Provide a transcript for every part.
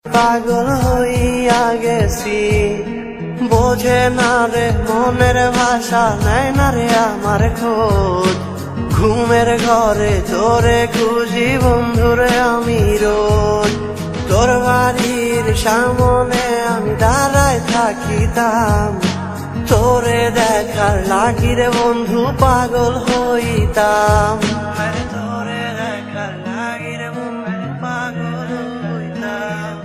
পাগল হইয়া গেছি, বোঝে না রে মনের ভাষা, নেয় না রে আমার খোঁজ। ঘুমের ঘরে তোরে খুঁজি বন্ধুরে আমি রোজ, তোর বাড়ির সামনে আমি দাঁড়ায় থাকিতাম, তোরে দেখার লাগি রে বন্ধু পাগল হইতাম। তোরে দেখার লাগি রে বন্ধু পাগল হইতাম।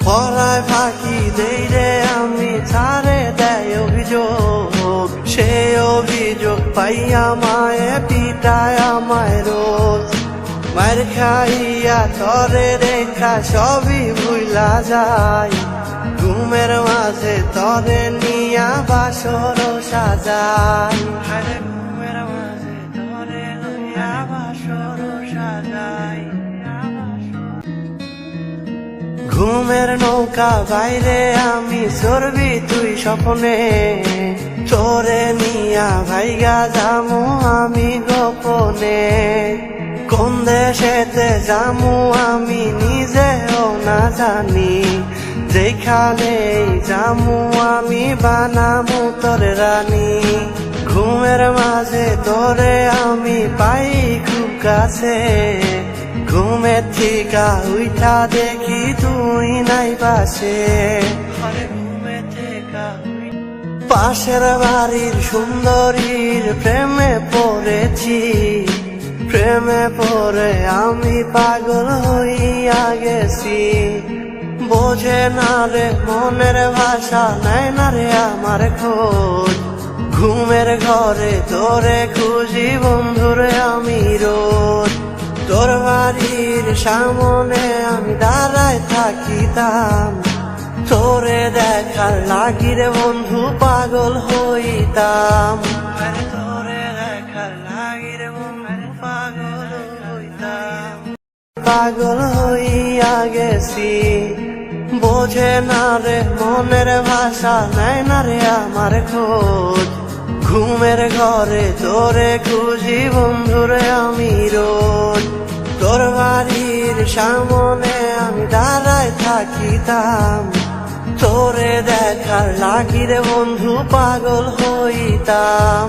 পড়ায় ফাঁকি দেই রে আমি, ছাড়ে দেয় অভিযোগ, সে অভিযোগ পাইয়া মায়ে পিটায় আমায় রোজ। মার খাইয়া তরে রেখা সবই ভুলা যায়, ঘুমের মাঝে তরে নিয়া বাসর সাজাই। ঘুমের মাঝে তরে লইয়া বাসর সাজাই। ঘুমের নৌকা বাইরে আমি চড়বি তুই স্বপ্নে, তোরে নিয়া ভাইগা যামু আমি গোপনে। কোন দেশেতে যামু আমি নিজেও না জানি, যেখানে যামু আমি বানামু তোর রানী। ঘুমের মাঝে তোরে আমি পাই খুব কাছে, ঘুমের থিকা উঠা দেখি তুই নাই পাশে। পাশের বাড়ির সুন্দরীর প্রেমে পড়েছি, প্রেমে পড়ে আমি পাগল হইয়া গেছি। বোঝে না রে মনের ভাষা, নেয় না রে আমার খোঁজ। ঘুমের ঘরে তোরে খুঁজি বন্ধুরে আমি রোজ, তোর বাড়ির সামনে আমি দাঁড়ায় থাকিতাম, তোরে দেখার লাগি রে বন্ধু পাগল হইতাম। তোরে দেখার লাগি রে বন্ধু পাগল হইতাম। পাগল হইয়া গেছি, বোঝে না রে মনের ভাষা, নেয় না রে আমার খোঁজ। ঘুমের ঘরে তোরে খুঁজি বন্ধুরে আমি রোজ, তোর বাড়ির সামনে আমি দাঁড়ায় থাকিতাম, তোরে দেখার লাগি রে বন্ধু পাগল হইতাম।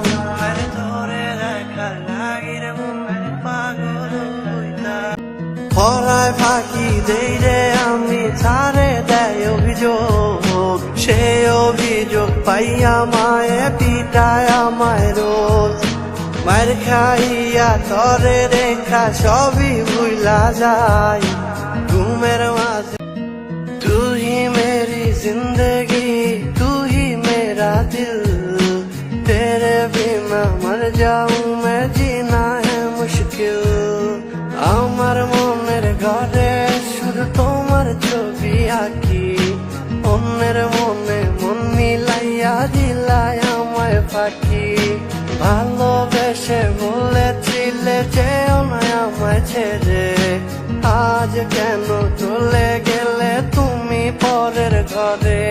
তোরে দেখার লাগি রে বন্ধু পাগল হইতাম। পড়ায় ফাঁকি দেই রে আমি, ছাড়ে দেয় অভিযোগ, সে অভিযোগ পাইয়া মায়ে পিটায় আমায় রোজ। মার খাইয়া তরে রেখা সবই ভুলা যায়, ঘুমের মাঝে। तू ही मेरी जिंदगी, तू ही मेरा दिल, तेरे बिना मर जाऊं मैं, जीना है मुश्किल। আমার মনের ঘরে শুধু তোমার ছবি আঁকি, অন্যের মনে মন মিলাইয়া দিলাই আমায় ফাঁকি। ভালোবেসে বলেছিলে যেও না আমায় ছেড়ে, আজ কেন চলে গেলে তুমি পরের ঘরে।